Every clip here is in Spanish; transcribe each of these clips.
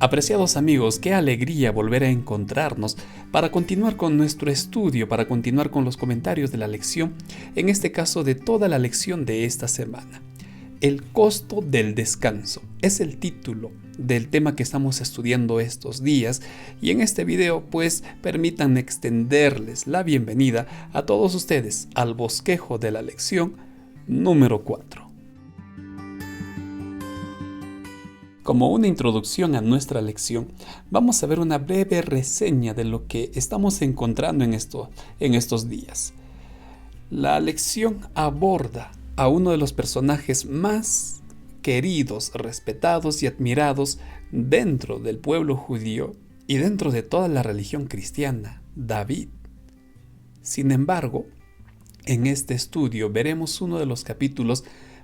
Apreciados amigos, qué alegría volver a encontrarnos para continuar con nuestro estudio, para continuar con los comentarios de la lección, en este caso de toda la lección de esta semana. El costo del descanso es el título del tema que estamos estudiando estos días, y en este video pues permítanme extenderles la bienvenida a todos ustedes al bosquejo de la lección número 4. Como una introducción a nuestra lección, vamos a ver una breve reseña de lo que estamos encontrando en estos días. La lección aborda a uno de los personajes más queridos, respetados y admirados dentro del pueblo judío y dentro de toda la religión cristiana, David. Sin embargo, en este estudio veremos uno de los capítulos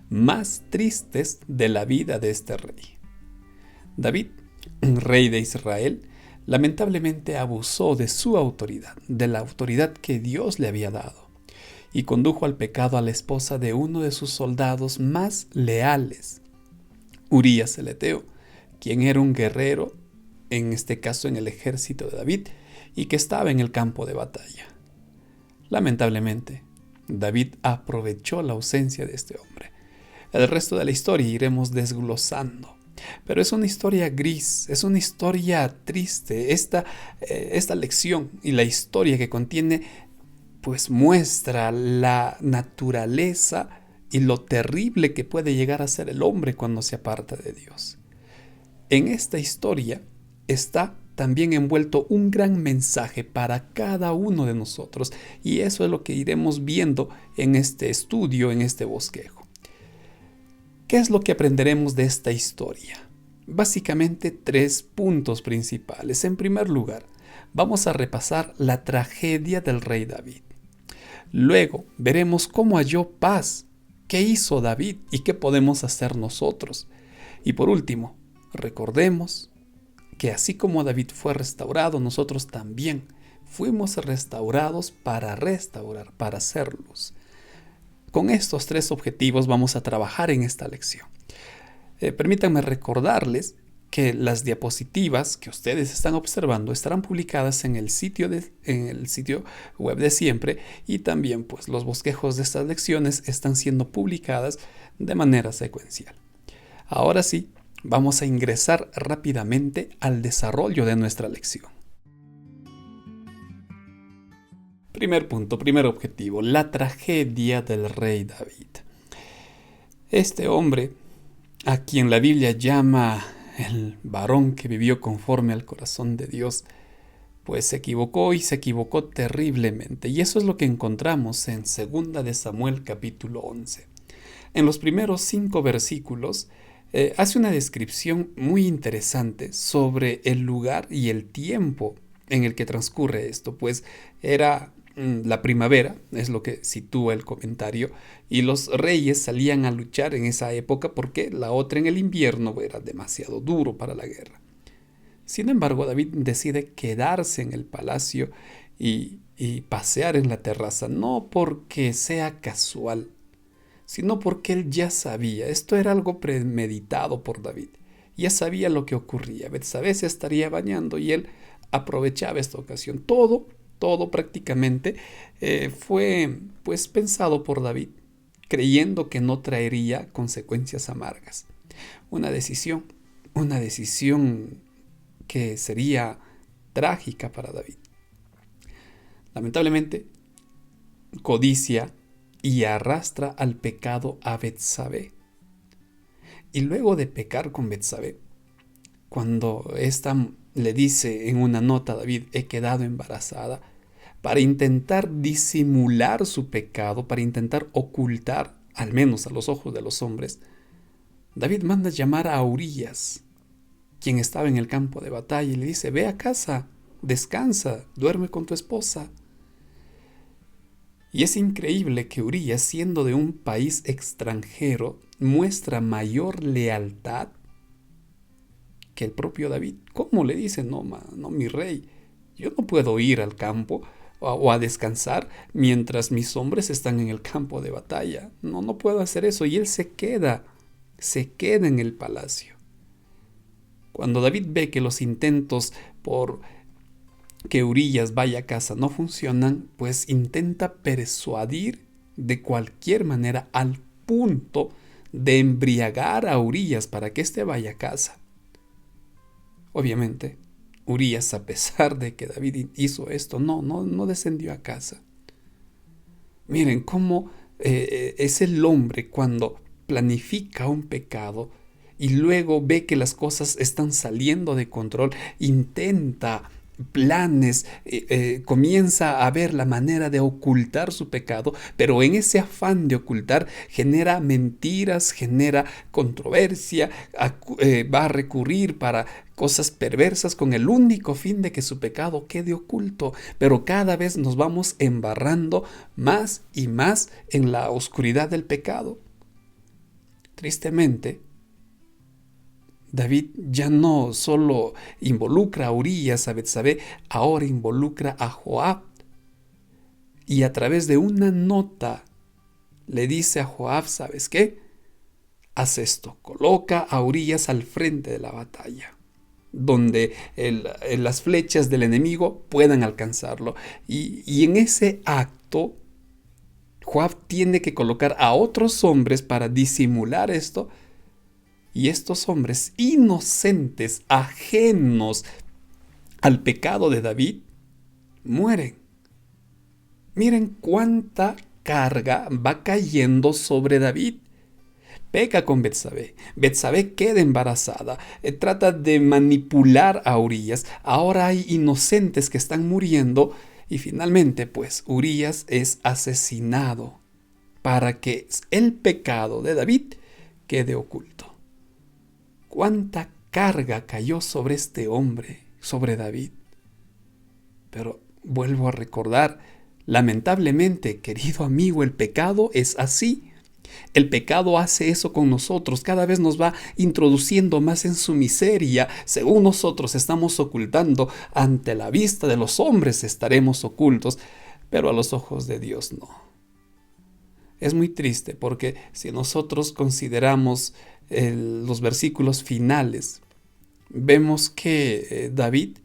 más tristes de la vida de este rey. David, rey de Israel, lamentablemente abusó de su autoridad, de la autoridad que Dios le había dado, y condujo al pecado a la esposa de uno de sus soldados más leales, Urías el Eteo, quien era un guerrero, en este caso en el ejército de David, y que estaba en el campo de batalla. Lamentablemente, David aprovechó la ausencia de este hombre. El resto de la historia iremos desglosando. Pero es una historia gris, es una historia triste. Esta lección y la historia que contiene pues muestra la naturaleza y lo terrible que puede llegar a ser el hombre cuando se aparta de Dios. En esta historia está también envuelto un gran mensaje para cada uno de nosotros, y eso es lo que iremos viendo en este estudio, en este bosquejo. ¿Qué es lo que aprenderemos de esta historia? Básicamente 3 puntos principales. En primer lugar, vamos a repasar la tragedia del rey David. Luego veremos cómo halló paz, qué hizo David y qué podemos hacer nosotros. Y por último, recordemos que así como David fue restaurado, nosotros también fuimos restaurados para restaurar, para hacer luz. Con estos 3 objetivos vamos a trabajar en esta lección. Permítanme recordarles que las diapositivas que ustedes están observando estarán publicadas en el sitio web de siempre, y también pues los bosquejos de estas lecciones están siendo publicadas de manera secuencial. Ahora sí, vamos a ingresar rápidamente al desarrollo de nuestra lección. Primer punto, primer objetivo, la tragedia del rey David. Este hombre, a quien la Biblia llama el varón que vivió conforme al corazón de Dios, pues se equivocó, y se equivocó terriblemente. Y eso es lo que encontramos en 2 de Samuel capítulo 11. En los primeros 5 versículos hace una descripción muy interesante sobre el lugar y el tiempo en el que transcurre esto, pues era la primavera, es lo que sitúa el comentario, y los reyes salían a luchar en esa época porque la otra en el invierno era demasiado duro para la guerra. Sin embargo, David decide quedarse en el palacio y pasear en la terraza, no porque sea casual, sino porque él ya sabía, esto era algo premeditado por David, ya sabía lo que ocurría. Betsabé se estaría bañando y él aprovechaba esta ocasión. Todo prácticamente fue pues pensado por David, creyendo que no traería consecuencias amargas. Una decisión que sería trágica para David. Lamentablemente, codicia y arrastra al pecado a Betsabé. Y luego de pecar con Betsabé, cuando ésta le dice en una nota a David: he quedado embarazada, para intentar disimular su pecado, para intentar ocultar, al menos a los ojos de los hombres, David manda llamar a Urías, quien estaba en el campo de batalla, y le dice: ve a casa, descansa, duerme con tu esposa. Y es increíble que Urías, siendo de un país extranjero, muestra mayor lealtad que el propio David. ¿Cómo le dice? No, mi rey, yo no puedo ir al campo o a descansar mientras mis hombres están en el campo de batalla. No puedo hacer eso. Y él se queda en el palacio. Cuando David ve que los intentos por que Urías vaya a casa no funcionan, pues intenta persuadir de cualquier manera al punto de embriagar a Urías para que éste vaya a casa. Obviamente, Urías, a pesar de que David hizo esto, no descendió a casa. Miren cómo es el hombre cuando planifica un pecado y luego ve que las cosas están saliendo de control, intenta planes, comienza a ver la manera de ocultar su pecado, pero en ese afán de ocultar genera mentiras, genera controversia, va a recurrir para cosas perversas con el único fin de que su pecado quede oculto, pero cada vez nos vamos embarrando más y más en la oscuridad del pecado. Tristemente, David ya no solo involucra a Urías, a Betsabé, ahora involucra a Joab. Y a través de una nota le dice a Joab, ¿sabes qué? Haz esto, coloca a Urías al frente de la batalla, donde las flechas del enemigo puedan alcanzarlo. Y en ese acto, Joab tiene que colocar a otros hombres para disimular esto. Y estos hombres inocentes, ajenos al pecado de David, mueren. Miren cuánta carga va cayendo sobre David. Peca con Betsabé. Betsabé queda embarazada. Trata de manipular a Urías. Ahora hay inocentes que están muriendo. Y finalmente, pues, Urías es asesinado para que el pecado de David quede oculto. Cuánta carga cayó sobre este hombre, sobre David. Pero vuelvo a recordar, lamentablemente, querido amigo, el pecado es así. El pecado hace eso con nosotros, cada vez nos va introduciendo más en su miseria. Según nosotros estamos ocultando, ante la vista de los hombres estaremos ocultos, pero a los ojos de Dios no. Es muy triste porque si nosotros consideramos los versículos finales, vemos que David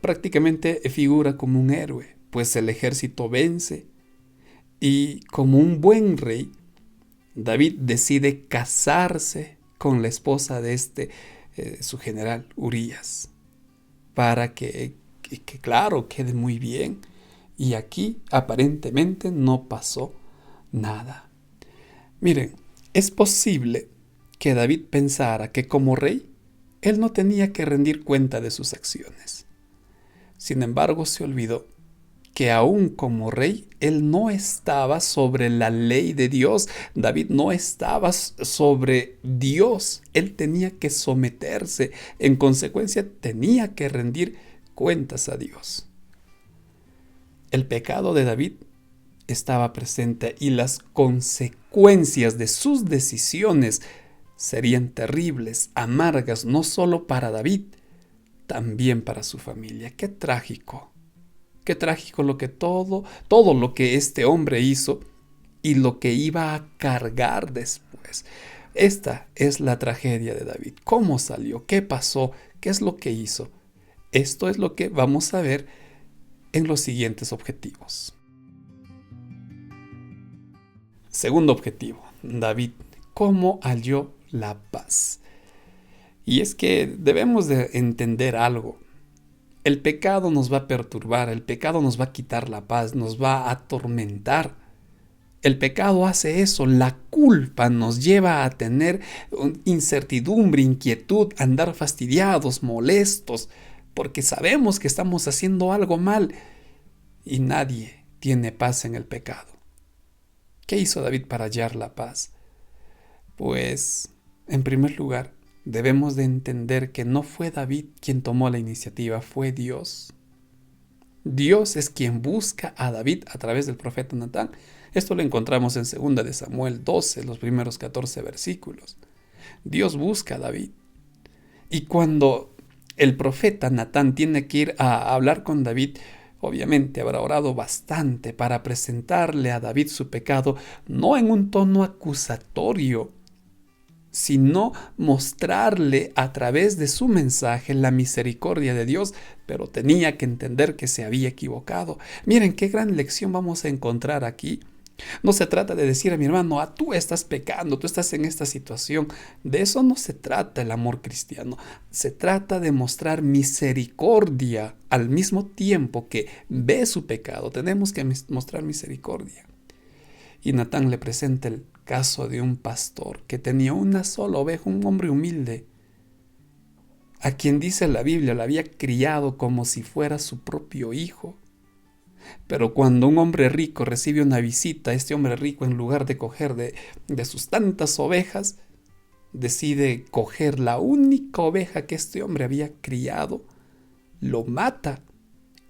prácticamente figura como un héroe, pues el ejército vence y como un buen rey, David decide casarse con la esposa de su general Urías, para que claro, quede muy bien. Y aquí aparentemente no pasó nada. Miren, es posible que David pensara que como rey, él no tenía que rendir cuenta de sus acciones. Sin embargo, se olvidó que aún como rey, él no estaba sobre la ley de Dios. David no estaba sobre Dios. Él tenía que someterse. En consecuencia, tenía que rendir cuentas a Dios. El pecado de David estaba presente y las consecuencias de sus decisiones serían terribles, amargas, no solo para David, también para su familia. Qué trágico lo que todo lo que este hombre hizo y lo que iba a cargar después. Esta es la tragedia de David. ¿Cómo salió? ¿Qué pasó? ¿Qué es lo que hizo? Esto es lo que vamos a ver en los siguientes objetivos. Segundo objetivo, David, ¿cómo halló la paz? Y es que debemos de entender algo. El pecado nos va a perturbar, el pecado nos va a quitar la paz, nos va a atormentar. El pecado hace eso, la culpa nos lleva a tener incertidumbre, inquietud, andar fastidiados, molestos, porque sabemos que estamos haciendo algo mal y nadie tiene paz en el pecado. ¿Qué hizo David para hallar la paz? Pues, en primer lugar, debemos de entender que no fue David quien tomó la iniciativa, fue Dios. Dios es quien busca a David a través del profeta Natán. Esto lo encontramos en 2 de Samuel 12, los primeros 14 versículos. Dios busca a David. Y cuando el profeta Natán tiene que ir a hablar con David, obviamente habrá orado bastante para presentarle a David su pecado, no en un tono acusatorio, sino mostrarle a través de su mensaje la misericordia de Dios, pero tenía que entender que se había equivocado. Miren qué gran lección vamos a encontrar aquí. No se trata de decir a mi hermano, tú estás pecando, tú estás en esta situación. De eso no se trata el amor cristiano. Se trata de mostrar misericordia al mismo tiempo que ve su pecado. Tenemos que mostrar misericordia. Y Natán le presenta el caso de un pastor que tenía una sola oveja, un hombre humilde, a quien dice la Biblia, la había criado como si fuera su propio hijo. Pero cuando un hombre rico recibe una visita, este hombre rico, en lugar de coger de sus tantas ovejas, decide coger la única oveja que este hombre había criado, lo mata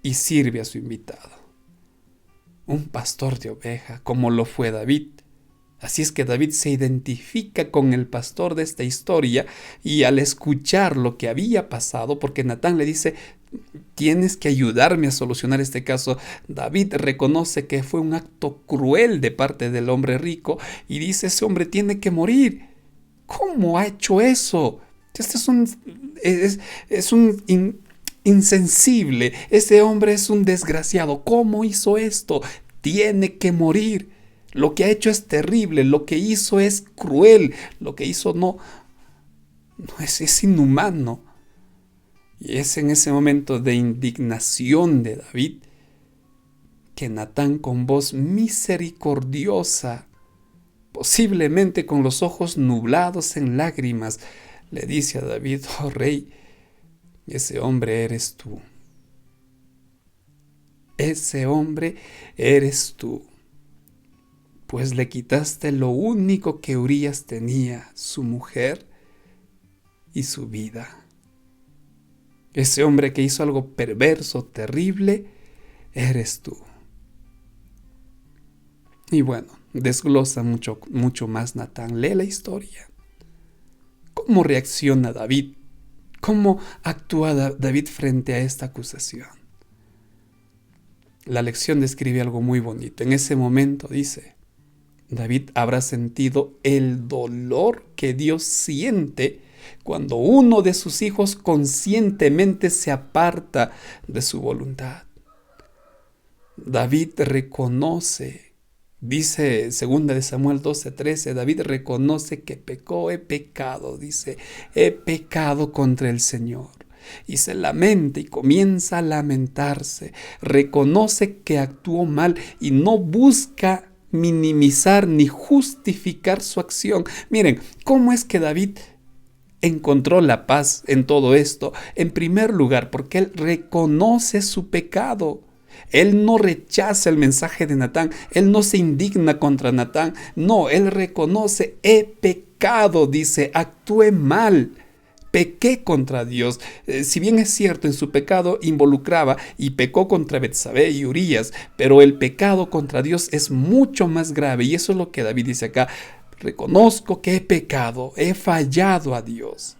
y sirve a su invitado. Un pastor de oveja, como lo fue David. Así es que David se identifica con el pastor de esta historia, y al escuchar lo que había pasado, porque Natán le dice, tienes que ayudarme a solucionar este caso, David reconoce que fue un acto cruel de parte del hombre rico y dice, ese hombre tiene que morir. ¿Cómo ha hecho eso? Este es un insensible, ese hombre es un desgraciado. ¿Cómo hizo esto? Tiene que morir. Lo que ha hecho es terrible, lo que hizo es cruel, lo que hizo no es inhumano. Y es en ese momento de indignación de David que Natán, con voz misericordiosa, posiblemente con los ojos nublados en lágrimas, le dice a David, oh rey, ese hombre eres tú. Ese hombre eres tú. Pues le quitaste lo único que Urías tenía, su mujer y su vida. Ese hombre que hizo algo perverso, terrible, eres tú. Y bueno, desglosa mucho más Natán. Lee la historia. ¿Cómo reacciona David? ¿Cómo actúa David frente a esta acusación? La lección describe algo muy bonito. En ese momento dice, David habrá sentido el dolor que Dios siente cuando uno de sus hijos conscientemente se aparta de su voluntad. David reconoce, dice 2 Samuel 12:13, David reconoce que pecó, he pecado, dice, he pecado contra el Señor. Y se lamenta y comienza a lamentarse, reconoce que actuó mal y no busca minimizar ni justificar su acción. Miren, ¿cómo es que David encontró la paz en todo esto? En primer lugar, porque él reconoce su pecado. Él no rechaza el mensaje de Natán, él no se indigna contra Natán, no, él reconoce, he pecado, dice, actué mal. Pequé contra Dios. Si bien es cierto, en su pecado involucraba y pecó contra Betsabé y Urías, pero el pecado contra Dios es mucho más grave, y eso es lo que David dice acá. Reconozco que he pecado, he fallado a Dios.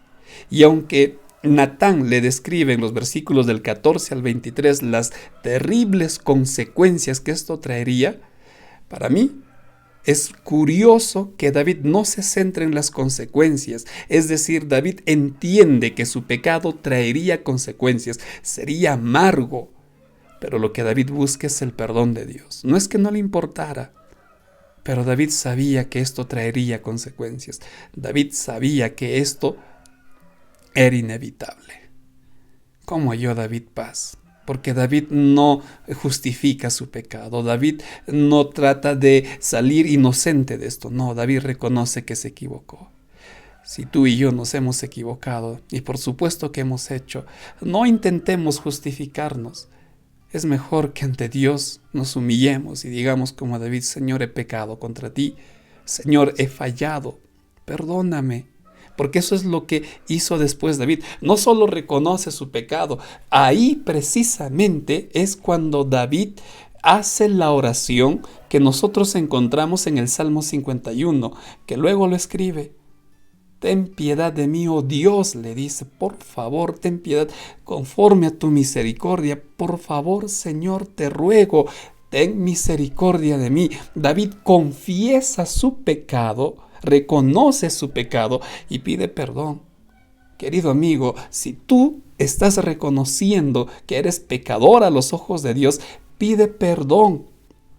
Y aunque Natán le describe en los versículos del 14 al 23 las terribles consecuencias que esto traería, para mí es curioso que David no se centre en las consecuencias. Es decir, David entiende que su pecado traería consecuencias, sería amargo, pero lo que David busca es el perdón de Dios. No es que no le importara, pero David sabía que esto traería consecuencias. David sabía que esto era inevitable. ¿Cómo halló David paz? Porque David no justifica su pecado. David no trata de salir inocente de esto. No, David reconoce que se equivocó. Si tú y yo nos hemos equivocado, y por supuesto que hemos hecho, no intentemos justificarnos. Es mejor que ante Dios nos humillemos y digamos como David, Señor, he pecado contra ti. Señor, he fallado. Perdóname. Porque eso es lo que hizo después David. No solo reconoce su pecado, ahí precisamente es cuando David hace la oración que nosotros encontramos en el Salmo 51, que luego lo escribe. Ten piedad de mí, oh Dios, le dice, por favor, ten piedad conforme a tu misericordia. Por favor, Señor, te ruego, ten misericordia de mí. David confiesa su pecado reconoce su pecado y pide perdón. Querido amigo, si tú estás reconociendo que eres pecador a los ojos de Dios, pide perdón.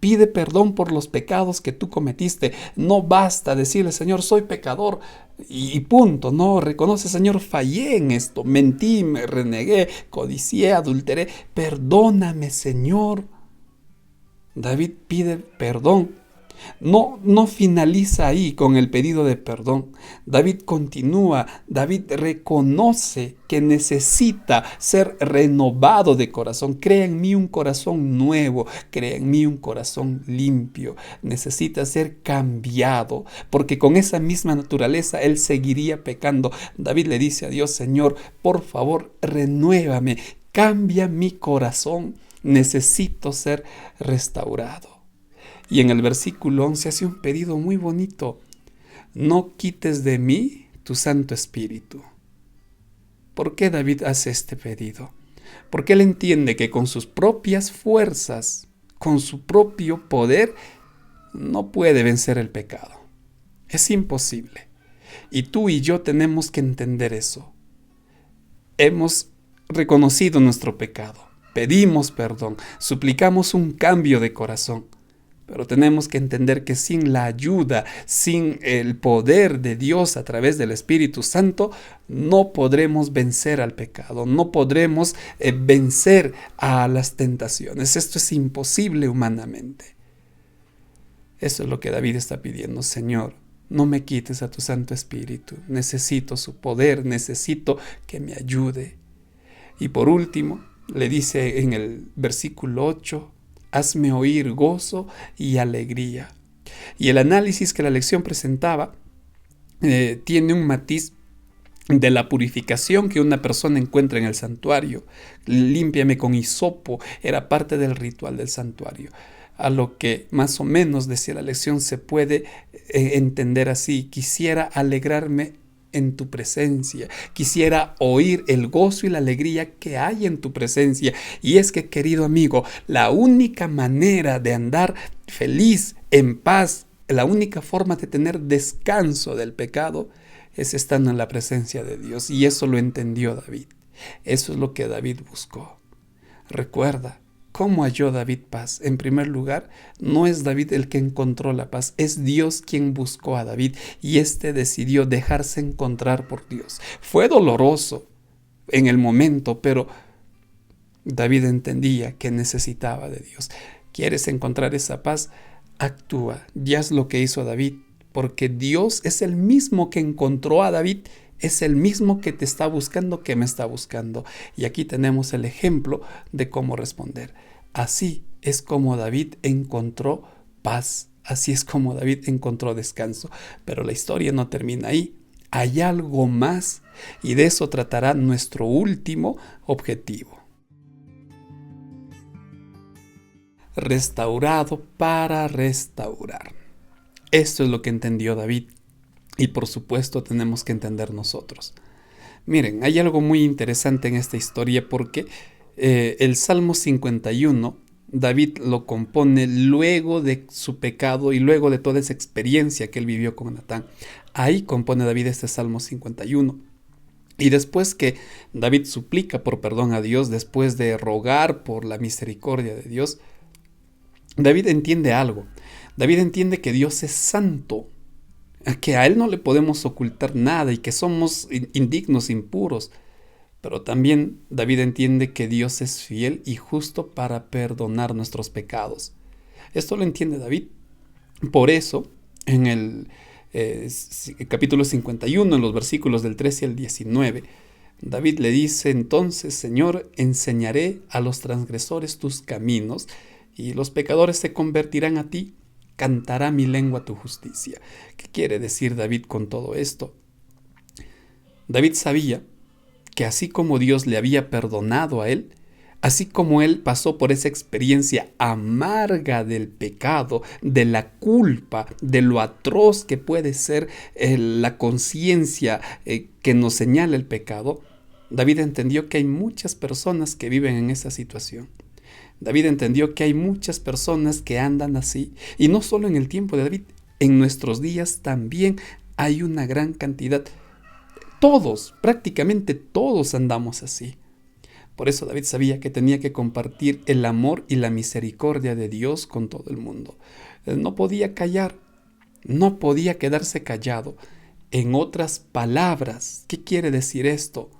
Pide perdón por los pecados que tú cometiste. No basta decirle, Señor, soy pecador y punto. No, reconoce, Señor, fallé en esto. Mentí, me renegué, codicié, adulteré. Perdóname, Señor. David pide perdón. No finaliza ahí con el pedido de perdón. David continúa. David reconoce que necesita ser renovado de corazón. Crea en mí un corazón nuevo. Crea en mí un corazón limpio. Necesita ser cambiado, porque con esa misma naturaleza él seguiría pecando. David le dice a Dios, Señor, por favor, renuévame. Cambia mi corazón. Necesito ser restaurado. Y en el versículo 11 hace un pedido muy bonito. No quites de mí tu Santo Espíritu. ¿Por qué David hace este pedido? Porque él entiende que con sus propias fuerzas, con su propio poder, no puede vencer el pecado. Es imposible. Y tú y yo tenemos que entender eso. Hemos reconocido nuestro pecado. Pedimos perdón. Suplicamos un cambio de corazón. Pero tenemos que entender que sin la ayuda, sin el poder de Dios a través del Espíritu Santo, no podremos vencer al pecado, no podremos vencer a las tentaciones. Esto es imposible humanamente. Eso es lo que David está pidiendo, Señor. No me quites a tu Santo Espíritu. Necesito su poder, necesito que me ayude. Y por último, le dice en el versículo 8, hazme oír gozo y alegría. Y el análisis que la lección presentaba tiene un matiz de la purificación que una persona encuentra en el santuario. Límpiame con hisopo, era parte del ritual del santuario. A lo que más o menos, decía la lección, se puede entender así: quisiera alegrarme en tu presencia, quisiera oír el gozo y la alegría que hay en tu presencia. Y es que, querido amigo, la única manera de andar feliz, en paz, la única forma de tener descanso del pecado es estando en la presencia de Dios. Y eso lo entendió David. Eso es lo que David buscó. Recuerda, ¿cómo halló David paz? En primer lugar, no es David el que encontró la paz, es Dios quien buscó a David y éste decidió dejarse encontrar por Dios. Fue doloroso en el momento, pero David entendía que necesitaba de Dios. ¿Quieres encontrar esa paz? Actúa, ya es lo que hizo David, porque Dios es el mismo que encontró a David. Es el mismo que te está buscando, que me está buscando. Y aquí tenemos el ejemplo de cómo responder. Así es como David encontró paz. Así es como David encontró descanso. Pero la historia no termina ahí. Hay algo más. Y de eso tratará nuestro último objetivo. Restaurado para restaurar. Esto es lo que entendió David. Y por supuesto tenemos que entender nosotros. Miren, hay algo muy interesante en esta historia porque el Salmo 51, David lo compone luego de su pecado y luego de toda esa experiencia que él vivió con Natán. Ahí compone David este Salmo 51. Y después que David suplica por perdón a Dios, después de rogar por la misericordia de Dios, David entiende algo. David entiende que Dios es santo, que a Él no le podemos ocultar nada y que somos indignos, impuros. Pero también David entiende que Dios es fiel y justo para perdonar nuestros pecados. Esto lo entiende David. Por eso, en el capítulo 51, en los versículos del 13 al 19, David le dice entonces: Señor, enseñaré a los transgresores tus caminos y los pecadores se convertirán a ti. Cantará mi lengua tu justicia. ¿Qué quiere decir David con todo esto? David sabía que así como Dios le había perdonado a él, así como él pasó por esa experiencia amarga del pecado, de la culpa, de lo atroz que puede ser la conciencia que nos señala el pecado, David entendió que hay muchas personas que viven en esa situación. David entendió que hay muchas personas que andan así, y no solo en el tiempo de David, En nuestros días también hay una gran cantidad. Todos, prácticamente todos andamos así. Por eso David sabía que tenía que compartir el amor y la misericordia de Dios con todo el mundo. No podía callar, no podía quedarse callado. En otras palabras, ¿qué quiere decir esto?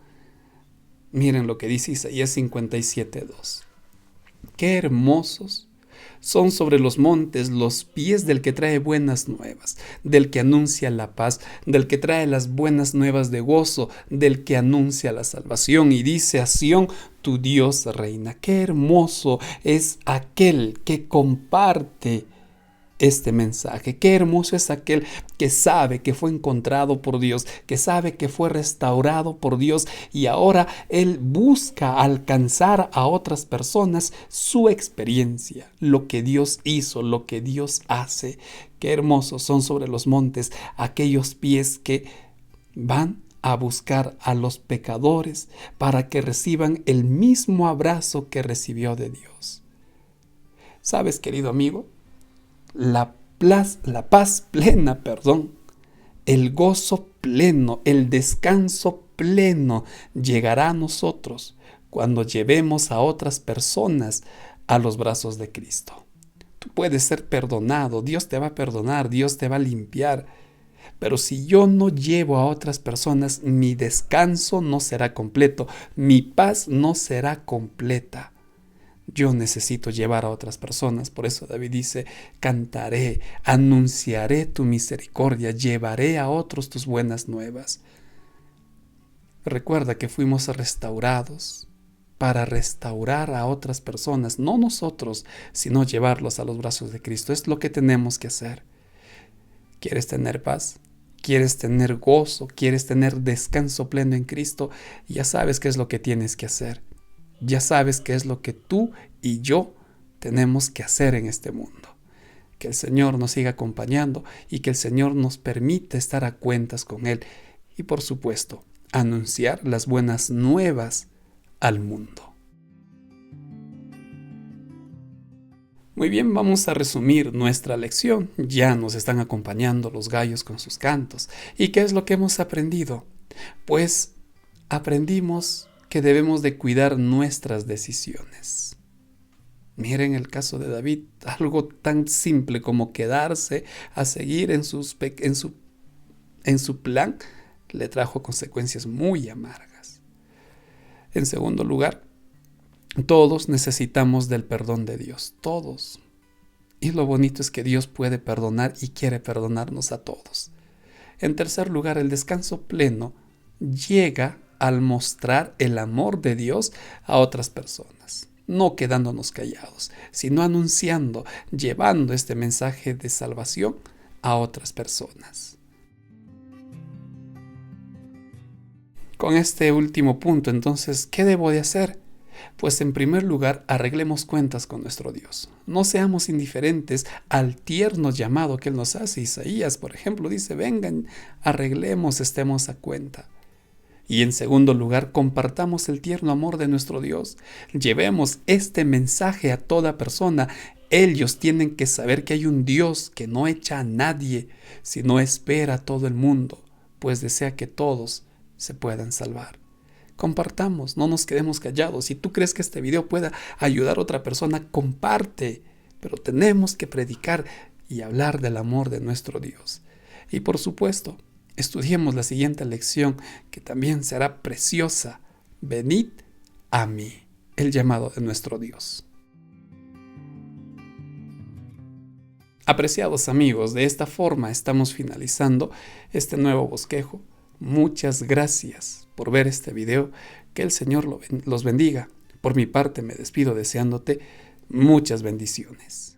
Miren lo que dice Isaías 57:2. Qué hermosos son sobre los montes los pies del que trae buenas nuevas, del que anuncia la paz, del que trae las buenas nuevas de gozo, del que anuncia la salvación y dice a Sión, tu Dios reina. Qué hermoso es aquel que comparte este mensaje. Qué hermoso es aquel que sabe que fue encontrado por Dios, que sabe que fue restaurado por Dios y ahora él busca alcanzar a otras personas su experiencia, lo que Dios hizo, lo que Dios hace. Qué hermosos son sobre los montes aquellos pies que van a buscar a los pecadores para que reciban el mismo abrazo que recibió de Dios. ¿Sabes, querido amigo? La paz plena, el gozo pleno, el descanso pleno llegará a nosotros cuando llevemos a otras personas a los brazos de Cristo. Tú puedes ser perdonado, Dios te va a perdonar, Dios te va a limpiar, pero si yo no llevo a otras personas, mi descanso no será completo, mi paz no será completa. Yo necesito llevar a otras personas. Por eso David dice, cantaré, anunciaré tu misericordia, llevaré a otros tus buenas nuevas. Recuerda que fuimos restaurados para restaurar a otras personas, no nosotros, sino llevarlos a los brazos de Cristo. Es lo que tenemos que hacer. ¿Quieres tener paz? ¿Quieres tener gozo? ¿Quieres tener descanso pleno en Cristo? Ya sabes qué es lo que tienes que hacer. Ya sabes qué es lo que tú y yo tenemos que hacer en este mundo. Que el Señor nos siga acompañando y que el Señor nos permita estar a cuentas con Él. Y por supuesto, anunciar las buenas nuevas al mundo. Muy bien, vamos a resumir nuestra lección. Ya nos están acompañando los gallos con sus cantos. ¿Y qué es lo que hemos aprendido? Pues aprendimos que debemos de cuidar nuestras decisiones. Miren el caso de David, algo tan simple como quedarse a seguir en su plan, le trajo consecuencias muy amargas. En segundo lugar, todos necesitamos del perdón de Dios, todos. Y lo bonito es que Dios puede perdonar y quiere perdonarnos a todos. En tercer lugar, el descanso pleno llega al mostrar el amor de Dios a otras personas, no quedándonos callados, sino anunciando, llevando este mensaje de salvación a otras personas. Con este último punto, entonces, ¿qué debo de hacer? Pues en primer lugar, arreglemos cuentas con nuestro Dios. No seamos indiferentes al tierno llamado que Él nos hace. Isaías, por ejemplo, dice, vengan, arreglemos, estemos a cuenta. Y en segundo lugar, compartamos el tierno amor de nuestro Dios. Llevemos este mensaje a toda persona. Ellos tienen que saber que hay un Dios que no echa a nadie, sino espera a todo el mundo, pues desea que todos se puedan salvar. Compartamos, no nos quedemos callados. Si tú crees que este video pueda ayudar a otra persona, comparte. Pero tenemos que predicar y hablar del amor de nuestro Dios. Y por supuesto, estudiemos la siguiente lección que también será preciosa. Venid a mí, el llamado de nuestro Dios. Apreciados amigos, de esta forma estamos finalizando este nuevo bosquejo. Muchas gracias por ver este video. Que el Señor los bendiga. Por mi parte me despido deseándote muchas bendiciones.